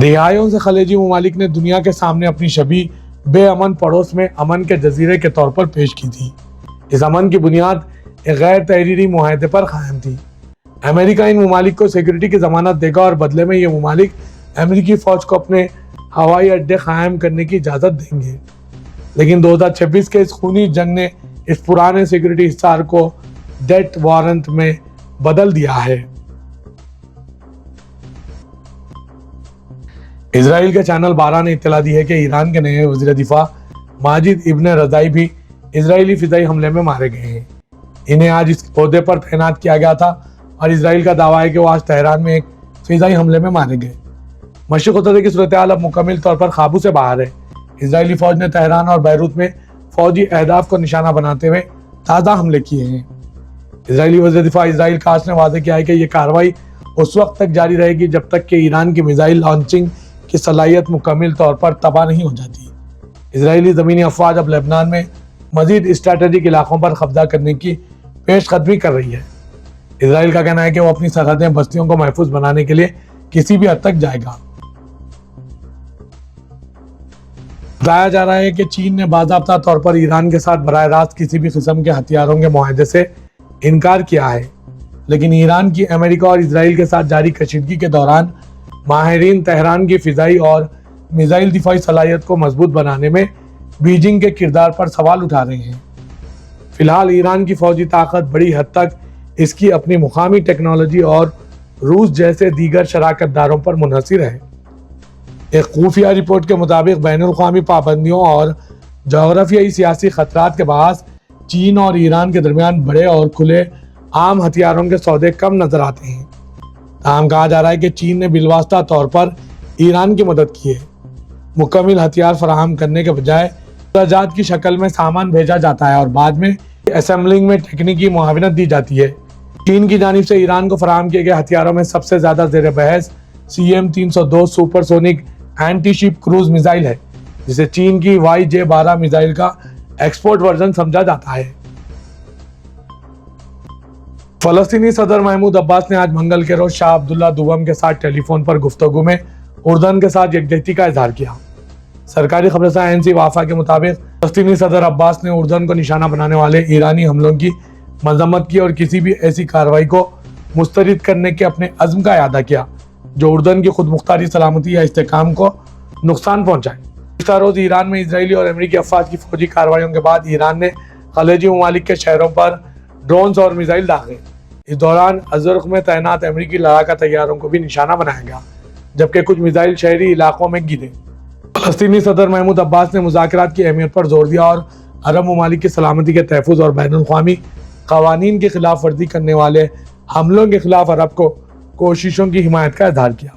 دہائیوں سے خلیجی ممالک نے دنیا کے سامنے اپنی شبیہ بے امن پڑوس میں امن کے جزیرے کے طور پر پیش کی تھی۔ اس امن کی بنیاد ایک غیر تحریری معاہدے پر قائم تھی۔ امریکہ ان ممالک کو سیکورٹی کی ضمانت دے گا اور بدلے میں یہ ممالک امریکی فوج کو اپنے ہوائی اڈے قائم کرنے کی اجازت دیں گے۔ لیکن 2026 کے اس خونی جنگ نے اس پرانے سیکورٹی حصار کو ڈیتھ وارنٹ میں بدل دیا ہے۔ اسرائیل کے چینل 12 نے اطلاع دی ہے کہ ایران کے نئے وزیر دفاع ماجد ابن رضائی بھی اسرائیلی فضائی حملے میں مارے گئے ہیں۔ انہیں آج اس عہدے پر تعینات کیا گیا تھا اور اسرائیل کا دعویٰ ہے کہ وہ آج تہران میں ایک فضائی حملے میں مارے گئے۔ مشرق وسط کی صورتحال اب مکمل طور پر قابو سے باہر ہے۔ اسرائیلی فوج نے تہران اور بیروت میں فوجی اہداف کو نشانہ بناتے ہوئے تازہ حملے کیے ہیں۔ اسرائیلی وزیر دفاع اسرائیل کاش نے واضح کیا ہے کہ یہ کارروائی اس وقت تک جاری رہے گی جب تک کہ ایران کی میزائل لانچنگ کی صلاحیت مکمل طور پر تباہ نہیں ہو جاتی۔ اسرائیلی زمینی افواج اب لبنان میں مزید اسٹریٹجک علاقوں پر قبضہ کرنے کی پیش قدمی کر رہی ہے۔ اسرائیل کا کہنا ہے کہ وہ اپنی سرحدیں بستیوں کو محفوظ بنانے کے لیے کسی بھی حد تک جائے گا۔ بتایا جا رہا ہے کہ چین نے باضابطہ طور پر ایران کے ساتھ براہ راست کسی بھی قسم کے ہتھیاروں کے معاہدے سے انکار کیا ہے، لیکن ایران کی امریکہ اور اسرائیل کے ساتھ جاری کشیدگی کے دوران ماہرین تہران کی فضائی اور میزائل دفاعی صلاحیت کو مضبوط بنانے میں بیجنگ کے کردار پر سوال اٹھا رہے ہیں۔ فی الحال ایران کی فوجی طاقت بڑی حد تک اس کی اپنی مقامی ٹیکنالوجی اور روس جیسے دیگر شراکت داروں پر منحصر ہے۔ ایک خفیہ رپورٹ کے مطابق بین الاقوامی پابندیوں اور جغرافیائی سیاسی خطرات کے باعث چین اور ایران کے درمیان بڑے اور کھلے عام ہتھیاروں کے سودے کم نظر آتے ہیں۔ تاہم کہا جا رہا ہے کہ چین نے بالواسطہ طور پر ایران کی مدد کی ہے۔ مکمل ہتھیار فراہم کرنے کے بجائے اخراجات کی شکل میں سامان بھیجا جاتا ہے اور بعد میں اسمبلنگ میں تکنیکی معاونت دی جاتی ہے۔ چین کی جانب سے ایران کو فراہم کیے گئے ہتھیاروں میں سب سے زیادہ زیر بحث CM-302 سپر سونک اینٹی شپ کروز میزائل ہے، جسے چین کی YJ-12 میزائل کا ایکسپورٹ ورژن سمجھا جاتا ہے۔ فلسطینی صدر محمود عباس نے آج منگل کے روز شاہ عبداللہ دوم کے ساتھ ٹیلی فون پر گفتگو میں اردن کے ساتھ یکجہتی کا اظہار کیا۔ سرکاری خبررساں ANC وافا کے مطابق فلسطینی صدر عباس نے اردن کو نشانہ بنانے والے ایرانی حملوں کی مذمت کی اور کسی بھی ایسی کارروائی کو مسترد کرنے کے اپنے عزم کا اعادہ کیا جو اردن کی خود مختاری سلامتی یا استحکام کو نقصان پہنچائے۔ گزشتہ روز ایران میں اسرائیلی اور امریکی افواج کی فوجی کارروائیوں کے بعد ایران نے خلیجی ممالک کے شہروں پر ڈرونز اور میزائل داغے۔ اس دوران ازرق میں تعینات امریکی لڑاکا طیاروں کو بھی نشانہ بنایا گیا، جبکہ کچھ میزائل شہری علاقوں میں گرے۔ فلسطینی صدر محمود عباس نے مذاکرات کی اہمیت پر زور دیا اور عرب ممالک کی سلامتی کے تحفظ اور بین الاقوامی قوانین کی خلاف ورزی کرنے والے حملوں کے خلاف عرب کوششوں کی حمایت کا اظہار کیا۔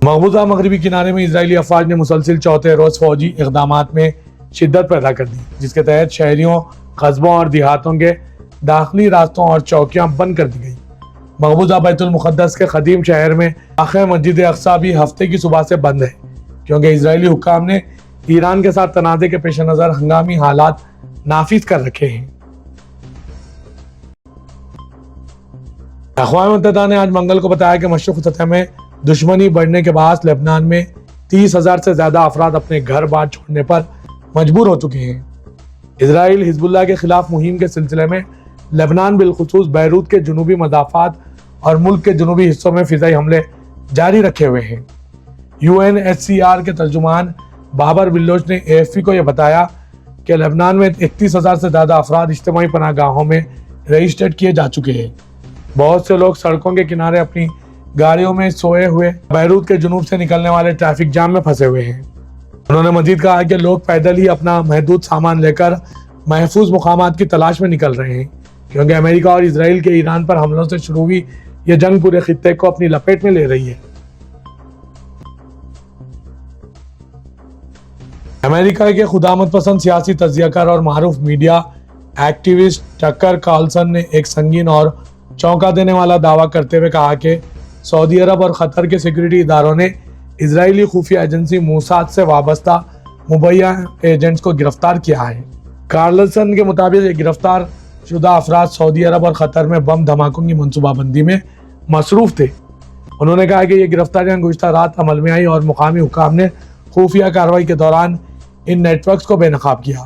مقبوضہ مغربی کنارے میں اسرائیلی افواج نے مسلسل چوتھے روز فوجی اقدامات میں شدت پیدا کر دی، جس کے تحت شہریوں، قصبوں اور دیہاتوں کے داخلی راستوں اور چوکیاں بند کر دی گئی۔ مقبوضہ بیت المقدس کے قدیم شہر میں واقع مسجد اقصیٰ بھی ہفتے کی صبح سے بند ہے، کیونکہ اسرائیلی حکام نے ایران کے ساتھ تنازع کے پیش نظر ہنگامی حالات نافذ کر رکھے ہیں۔ اقوام متحدہ نے آج منگل کو بتایا کہ مشرق سطح میں دشمنی بڑھنے کے باعث لبنان میں 30,000 سے زیادہ افراد اپنے گھر بار چھوڑنے پر مجبور ہو چکے ہیں۔ اسرائیل حزب اللہ کے خلاف مہم کے سلسلے میں لبنان بالخصوص بیروت کے جنوبی مضافات اور ملک کے جنوبی حصوں میں فضائی حملے جاری رکھے ہوئے ہیں۔ UNHCR کے ترجمان بابر بلوچ نے AFP کو یہ بتایا کہ لبنان میں 31,000 سے زیادہ افراد اجتماعی پناہ گاہوں میں رجسٹرڈ کیے جا چکے ہیں۔ بہت سے لوگ سڑکوں کے کنارے اپنی گاڑیوں میں سوئے ہوئے بیروت کے جنوب سے نکلنے والے ٹریفک جام میں پھنسے ہوئے ہیں۔ انہوں نے مزید کہا کہ لوگ پیدل ہی اپنا محدود سامان لے کر محفوظ مقامات کی تلاش میں نکل رہے ہیں، کیونکہ امریکہ اور اسرائیل کے ایران پر حملوں سے شروع ہوئی یہ جنگ پورے خطے کو اپنی لپیٹ میں لے رہی ہے۔ امریکہ کے خدامت پسند سیاسی تجزیہ کار اور معروف میڈیا ایکٹیوسٹ ٹکر کارلسن نے ایک سنگین اور چونکا دینے والا دعویٰ کرتے ہوئے کہا کہ سعودی عرب اور قطر کے سیکورٹی اداروں نے اسرائیلی خفیہ ایجنسی موساد سے وابستہ مبینہ ایجنٹس کو گرفتار کیا ہے۔ کارلسن کے مطابق یہ گرفتار شدہ افراد سعودی عرب اور قطر میں بم دھماکوں کی منصوبہ بندی میں مصروف تھے۔ انہوں نے کہا کہ یہ گرفتاریاں گزشتہ رات عمل میں آئی اور مقامی حکام نے خفیہ کارروائی کے دوران ان نیٹ ورکس کو بے نقاب کیا۔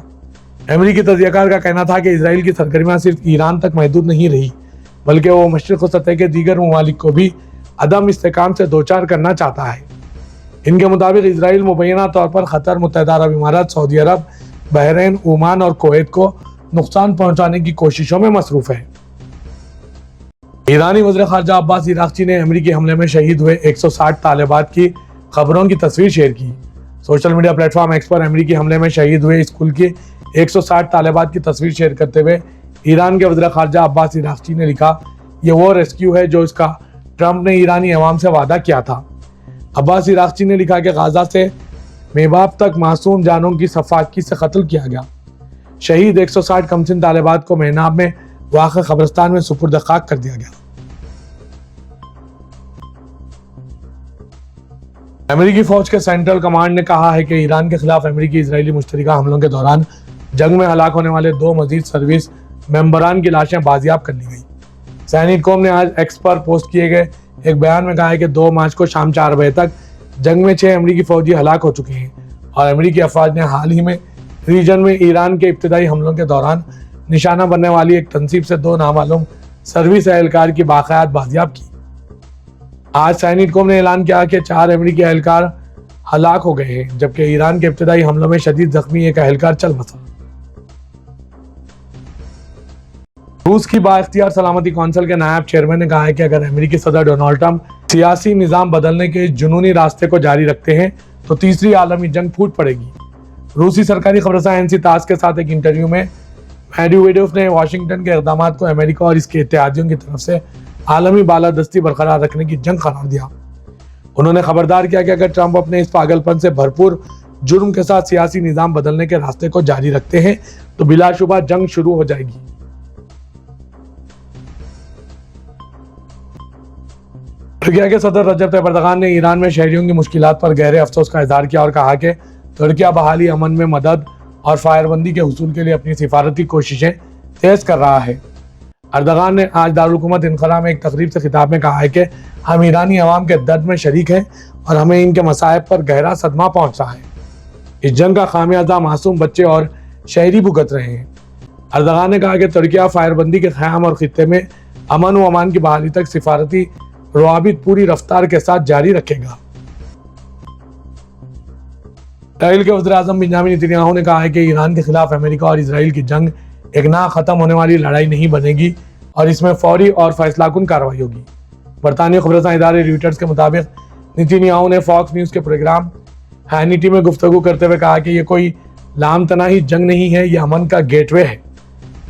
امریکی تجزیہ کار کا کہنا تھا کہ اسرائیل کی سرگرمیاں صرف ایران تک محدود نہیں رہی، بلکہ وہ مشرق وسطی کے دیگر ممالک کو بھی عدم استحکام سے دوچار کرنا چاہتا ہے۔ ان کے مطابق اسرائیل مبینہ طور پر قطر، متحدہ عرب امارات، سعودی عرب، بحرین، عمان اور کویت کو نقصان پہنچانے کی کوششوں میں مصروف ہے۔ ایرانی وزیر خارجہ عباس عراقچی نے امریکی حملے میں شہید ہوئے 160 طالبات کی خبروں کی تصویر شیئر کی۔ Social media platform X پر امریکی حملے میں شہید ہوئے اسکول کی 160 طالبات کی تصویر شیئر کرتے ہوئے ایران کے وزیر خارجہ عباس عراقچی نے لکھا، یہ وہ ریسکیو ہے جو اس کا ٹرمپ نے ایرانی عوام سے وعدہ کیا تھا۔ عباس عراقچی نے لکھا کہ غازہ سے میباب تک معصوم جانوں کی سفاکی سے قتل کیا گیا۔ شہید 160 کمسن طالبات کو میناب میں واقع قبرستان میں سپرد خاک کر دیا گیا۔ امریکی فوج کے سینٹرل کمانڈ نے کہا ہے کہ ایران کے خلاف امریکی اسرائیلی مشترکہ حملوں کے دوران جنگ میں ہلاک ہونے والے 2 مزید سروس ممبران کی لاشیں بازیاب کر لی گئی۔ سینٹ کوم نے آج ایکس پر پوسٹ کیے گئے ایک بیان میں کہا ہے کہ 2 مارچ کو شام 4 بجے تک جنگ میں 6 امریکی فوجی ہلاک ہو چکے ہیں اور امریکی افواج نے حال ہی میں ریجن میں ایران کے ابتدائی حملوں کے دوران نشانہ بننے والی ایک تنصیب سے 2 نامعلوم سروس اہلکار کی باقیات بازیاب کی۔ آج سینٹ کوم نے اعلان کیا کہ 4 امریکی اہلکار ہلاک ہو گئے ہیں، جبکہ ایران کے ابتدائی حملوں میں شدید زخمی ایک اہلکار چل بسا۔ روس کی بااختیار سلامتی کونسل کے نائب چیئرمین نے کہا ہے کہ اگر امریکی صدر ڈونلڈ ٹرمپ سیاسی نظام بدلنے کے جنونی راستے کو جاری رکھتے ہیں تو تیسری عالمی جنگ پھوٹ پڑے گی۔ روسی سرکاری خبررساں NC تاس کے ساتھ ایک انٹرویو میں میڈویڈیف نے واشنگٹن کے اقدامات کو امریکہ اور اس کے اتحادیوں کی طرف سے عالمی بالادستی برقرار رکھنے کی جنگ قرار دیا۔ انہوں نے خبردار کیا کہ اگر ٹرمپ اپنے اس پاگل پن سے بھرپور جرم کے ساتھ سیاسی نظام بدلنے کے راستے کو جاری رکھتے ہیں تو بلا شبہ جنگ شروع ہو جائے گی۔ ترکیہ کے صدر رجب طیب اردوغان نے ایران میں شہریوں کی مشکلات پر گہرے افسوس کا اظہار کیا اور کہا کہ ترکیہ بحالی امن میں مدد اور فائر بندی کے حصول کے لیے اپنی سفارتی کوششیں تیز کر رہا ہے۔ اردوغان نے آج دارالحکومت انقرہ میں ایک تقریب سے خطاب میں کہا ہے کہ ہم ایرانی عوام کے درد میں شریک ہیں اور ہمیں ان کے مصائب پر گہرا صدمہ پہنچ رہا ہے۔ اس جنگ کا خامیازہ معصوم بچے اور شہری بھگت رہے ہیں۔ اردوغان نے کہا کہ ترکیہ فائر بندی کے قیام اور خطے میں امن و امان کی بحالی تک سفارتی روابط پوری رفتار کے ساتھ جاری رکھے گا۔ اسرائیل کے وزیر اعظم بنیامین نتنیاہو نے کہا ہے کہ ایران کے خلاف امریکہ اور اسرائیل کی جنگ ایک نہ ختم ہونے والی لڑائی نہیں بنے گی اور اس میں فوری اور فیصلہ کن کارروائی ہوگی۔ برطانوی خبررساں ادارے رویٹرز کے مطابق نتنیاہو نے فاکس نیوز کے پروگرام ہینیٹی میں گفتگو کرتے ہوئے کہا کہ یہ کوئی لام تناہی جنگ نہیں ہے، یہ امن کا گیٹ وے ہے۔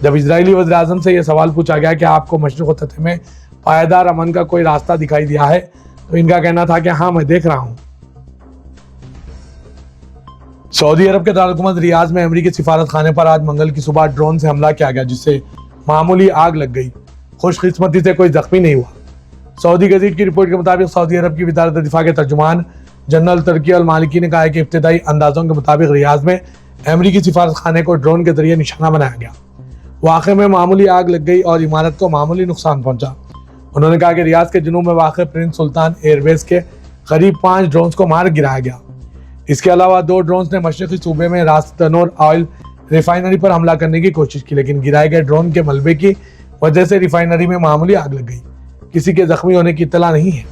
جب اسرائیلی وزیر اعظم سے یہ سوال پوچھا گیا کہ آپ کو مشرق وسطی میں پائیدار امن کا کوئی راستہ دکھائی دیا ہے تو ان کا کہنا تھا کہ ہاں، میں دیکھ رہا ہوں۔ سعودی عرب کے دارالحکومت ریاض میں امریکی سفارت خانے پر آج منگل کی صبح ڈرون سے حملہ کیا گیا جس سے معمولی آگ لگ گئی۔ خوش قسمتی سے کوئی زخمی نہیں ہوا۔ سعودی گزٹ کی رپورٹ کے مطابق سعودی عرب کی وزارت دفاع کے ترجمان جنرل ترکی المالکی نے کہا ہے کہ ابتدائی اندازوں کے مطابق ریاض میں امریکی سفارت خانے کو ڈرون کے ذریعے نشانہ بنایا گیا۔ واقعے میں معمولی آگ لگ گئی اور عمارت کو معمولی نقصان پہنچا۔ انہوں نے کہا کہ ریاض کے جنوب میں واقع پرنس سلطان ایئر بیس کے قریب 5 ڈرونز کو مار گرایا گیا۔ اس کے علاوہ 2 ڈرونز نے مشرقی صوبے میں راس تنور آئل ریفائنری پر حملہ کرنے کی کوشش کی، لیکن گرائے گئے ڈرون کے ملبے کی وجہ سے ریفائنری میں معمولی آگ لگ گئی۔ کسی کے زخمی ہونے کی اطلاع نہیں ہے۔